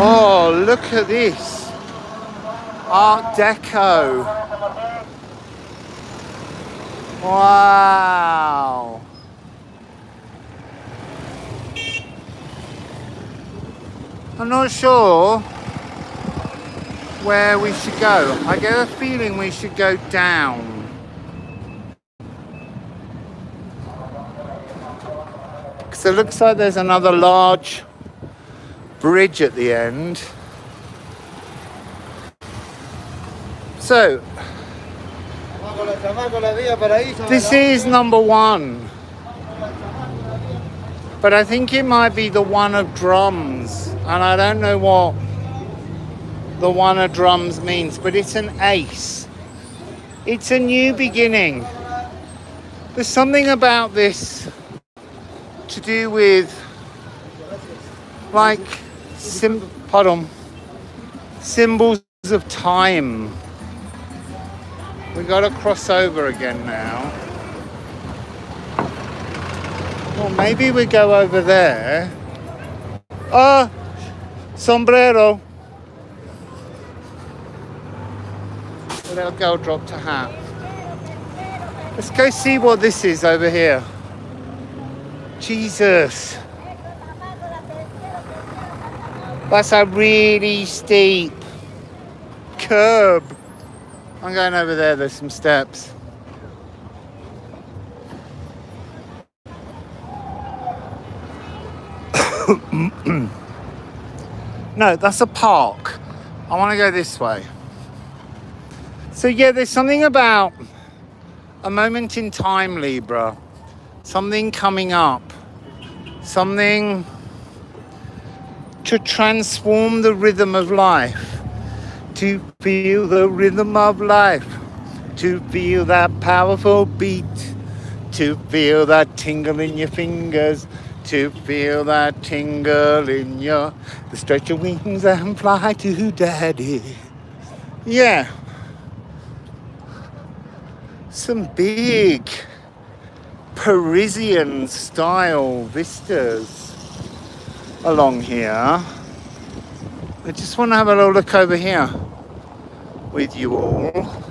Oh, look at this. Art Deco. Wow. I'm not sure where we should go. I get a feeling we should go down. Because it looks like there's another large bridge at the end. So, this is number 1. But I think it might be the 1 of drums. And I don't know what the 1 of drums means, but it's an ace. It's a new beginning. There's something about this to do with, like, symbols of time. We got to cross over again now. Well, maybe we go over there. Sombrero. The little girl dropped a hat. Let's go see what this is over here. Jesus. That's a really steep curb. I'm going over there, there's some steps. No, that's a park. I want to go this way. So yeah, there's something about a moment in time, Libra. Something coming up. Something to transform the rhythm of life. To feel the rhythm of life. To feel that powerful beat. To feel that tingle in your fingers. To feel that tingle in your... Stretch your wings and fly to daddy. Yeah. Some big Parisian style vistas along here. I just want to have a little look over here with you all.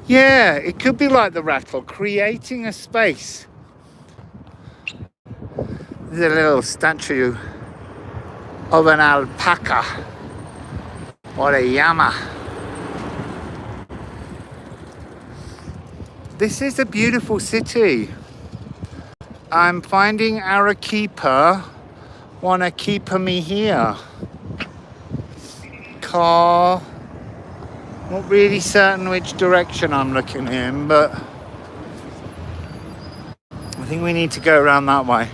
Yeah, it could be like the rattle, creating a space. There's a little statue of an alpaca or a llama. This is a beautiful city. I'm finding Arequipa wanna keep me here. Car, not really certain which direction I'm looking in, but I think we need to go around that way.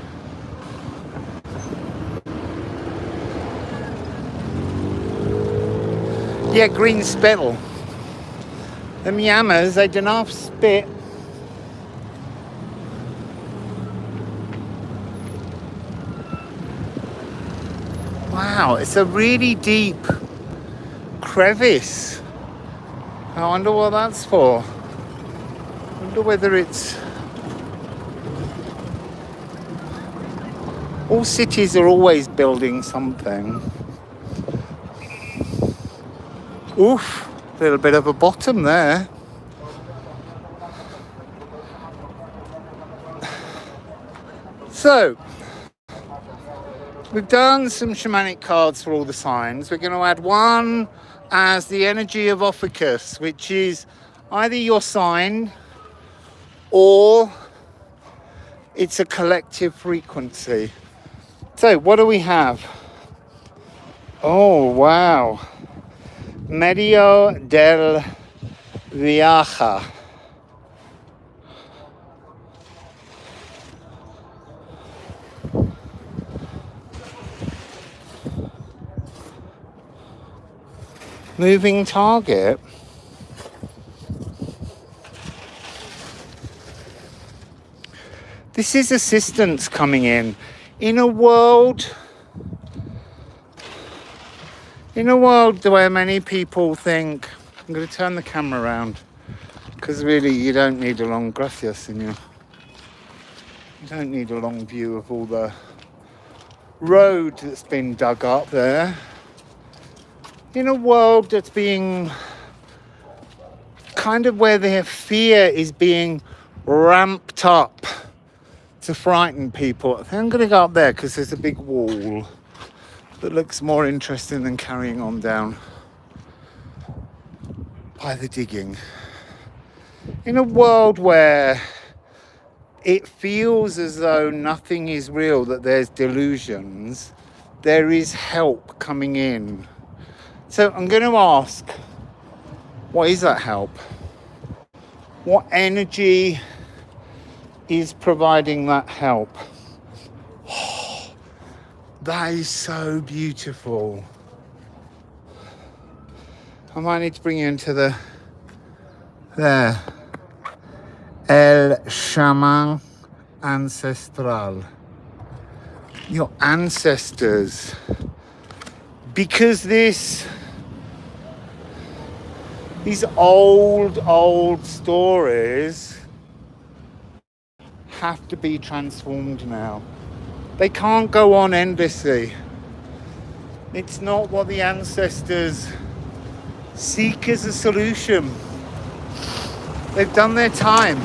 Yeah, green spittle. Them llamas, they don't have spit. Wow, it's a really deep crevice. I wonder what that's for. I wonder whether it's... All cities are always building something. Oof, a little bit of a bottom there. So, we've done some shamanic cards for all the signs. We're going to add one as the energy of Ophiuchus, which is either your sign or it's a collective frequency. So, what do we have? Oh, wow. Medio del Viaja. Moving target. This is assistance coming in a world where many people think, I'm going to turn the camera around because really you don't need a long gracias, senor. You don't need a long view of all the road that's been dug up there. In a world that's being kind of where their fear is being ramped up to frighten people. I think I'm going to go up there because there's a big wall that looks more interesting than carrying on down by the digging. In a world where it feels as though nothing is real, that there's delusions, there is help coming in. So I'm going to ask, what is that help? What energy is providing that help? Oh, that is so beautiful. I might need to bring you into there. El Shaman Ancestral. Your ancestors. Because these old stories have to be transformed now. They can't go on endlessly. It's not what the ancestors seek as a solution. They've done their time.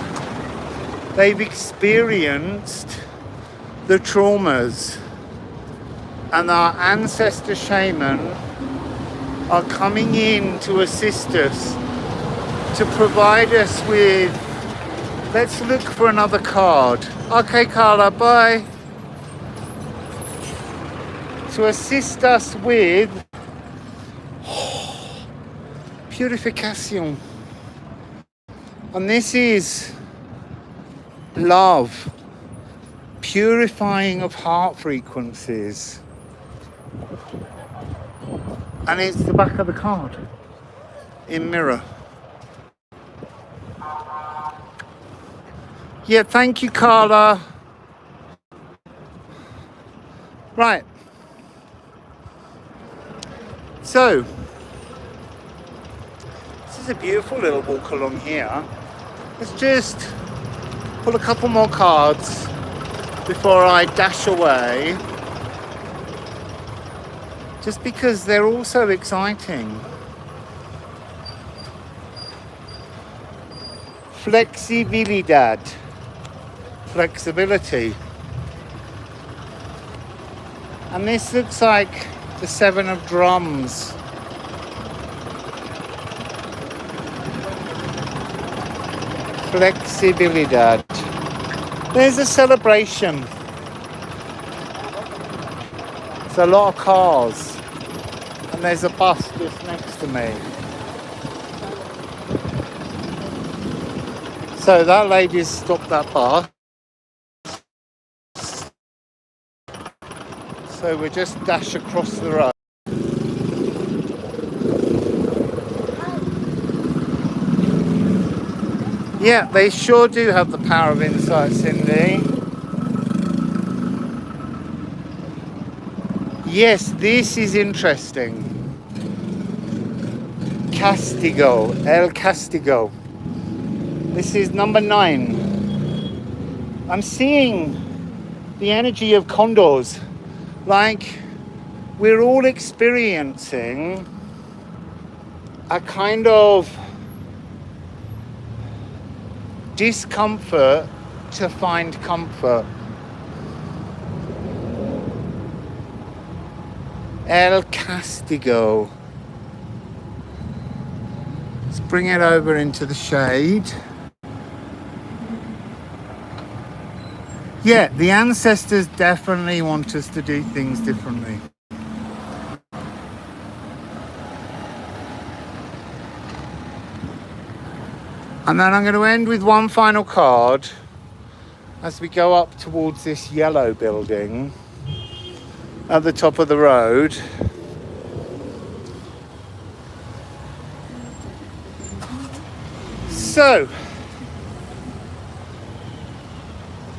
They've experienced the traumas. And our ancestor shaman are coming in to assist us, to provide us with... Let's look for another card. Okay, Carla, bye. To assist us with purification. And this is love, purifying of heart frequencies. And it's the back of the card in mirror. Yeah, thank you, Carla. Right. So, this is a beautiful little walk along here. Let's just pull a couple more cards before I dash away. Just because they're all so exciting. Flexibilidad. Flexibility. And this looks like the 7 of drums. Flexibilidad. There's a celebration. There's a lot of cars. And there's a bus just next to me. So that lady's stopped that bus. So we just dash across the road. Yeah, they sure do have the power of insight, Cindy. Yes, this is interesting. Castigo, El Castigo. This is number 9. I'm seeing the energy of condors. Like, we're all experiencing a kind of discomfort to find comfort. El Castigo. Let's bring it over into the shade. Yeah, the ancestors definitely want us to do things differently. And then I'm going to end with one final card as we go up towards this yellow building at the top of the road. So,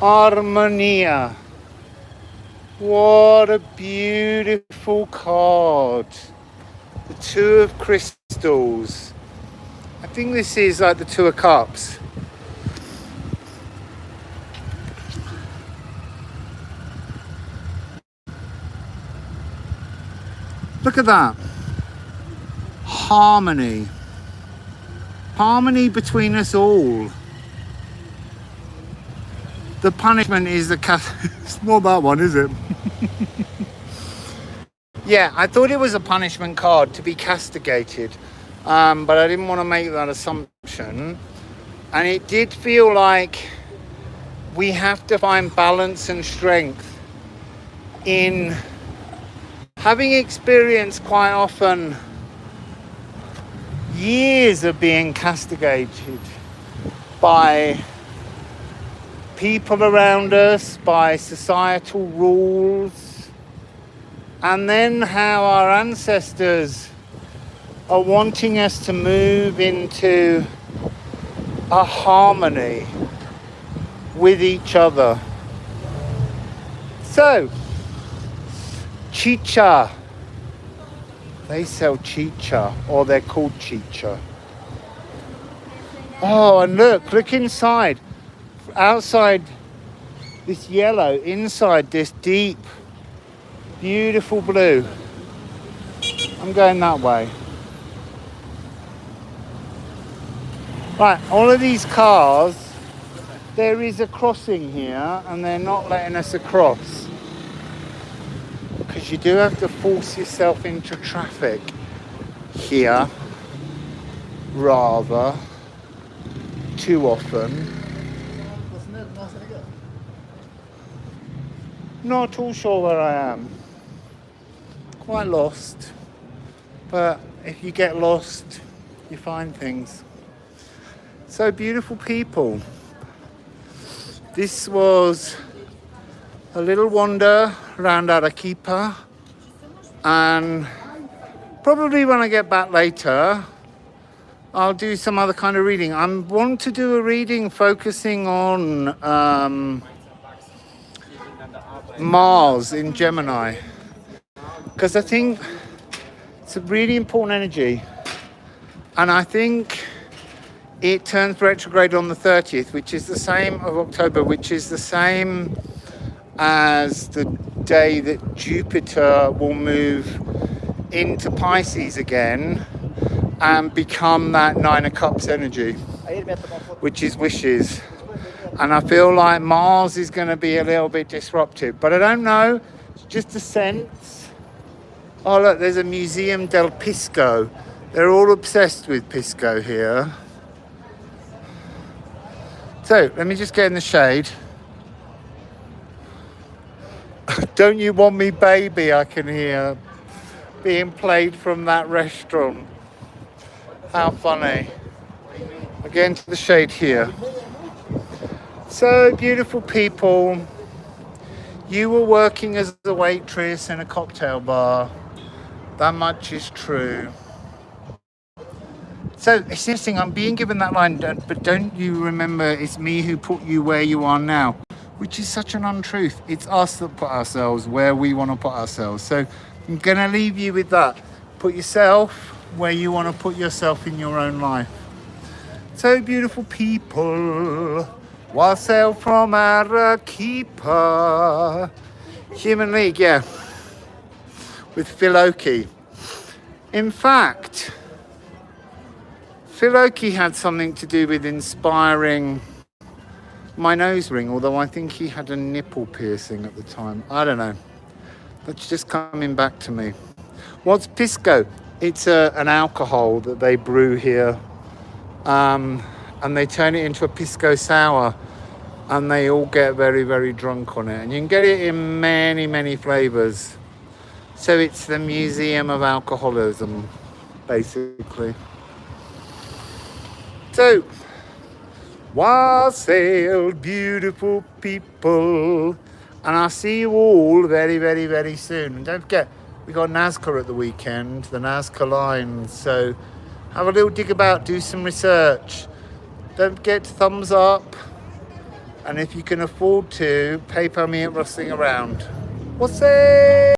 Armonia. What a beautiful card. The 2 of Crystals. I think this is like the 2 of Cups. Look at that. Harmony. Harmony between us all. The punishment is the it's not that one, is it? Yeah, I thought it was a punishment card to be castigated, but I didn't want to make that assumption. And it did feel like we have to find balance and strength in having experienced quite often years of being castigated by people around us, by societal rules, and then how our ancestors are wanting us to move into a harmony with each other. So, chicha. They sell chicha, or they're called chicha. Oh, and look inside. Outside this yellow, inside this deep, beautiful blue. I'm going that way. Right, all of these cars, there is a crossing here and they're not letting us across. Because you do have to force yourself into traffic here, rather, too often. Not at all sure where I am. Quite lost. But if you get lost, you find things. So beautiful people. This was a little wander around Arequipa. And probably when I get back later, I'll do some other kind of reading. I want to do a reading focusing on Mars in Gemini, because I think it's a really important energy, and I think it turns retrograde on the 30th, which is the same of October, which is the same as the day that Jupiter will move into Pisces again, and become that Nine of Cups energy, which is wishes. And I feel like Mars is going to be a little bit disruptive, but I don't know. It's just a sense. Oh look, there's a Museum del Pisco. They're all obsessed with Pisco here. So let me just get in the shade. Don't you want me, baby? I can hear being played from that restaurant. How funny. I get into the shade here. So beautiful people. You were working as a waitress in a cocktail bar. That much is true. So it's interesting, I'm being given that line, but don't you remember it's me who put you where you are now? Which is such an untruth. It's us that put ourselves where we want to put ourselves. So I'm going to leave you with that. Put yourself where you want to put yourself in your own life. So beautiful people. Wassail from Arequipa. Human League, yeah. With Phil Oakey. In fact, Phil Oakey had something to do with inspiring my nose ring, although I think he had a nipple piercing at the time. I don't know. That's just coming back to me. What's Pisco? It's an alcohol that they brew here. And they turn it into a Pisco sour. And they all get very, very drunk on it. And you can get it in many, many flavours. So it's the Museum of Alcoholism, basically. So, Wassail, beautiful people. And I'll see you all very, very, very soon. And don't forget, we got NASCAR at the weekend, the NASCAR line. So have a little dig about, do some research. Don't forget to thumbs up. And if you can afford to, PayPal me at Rustling Around. Wassail!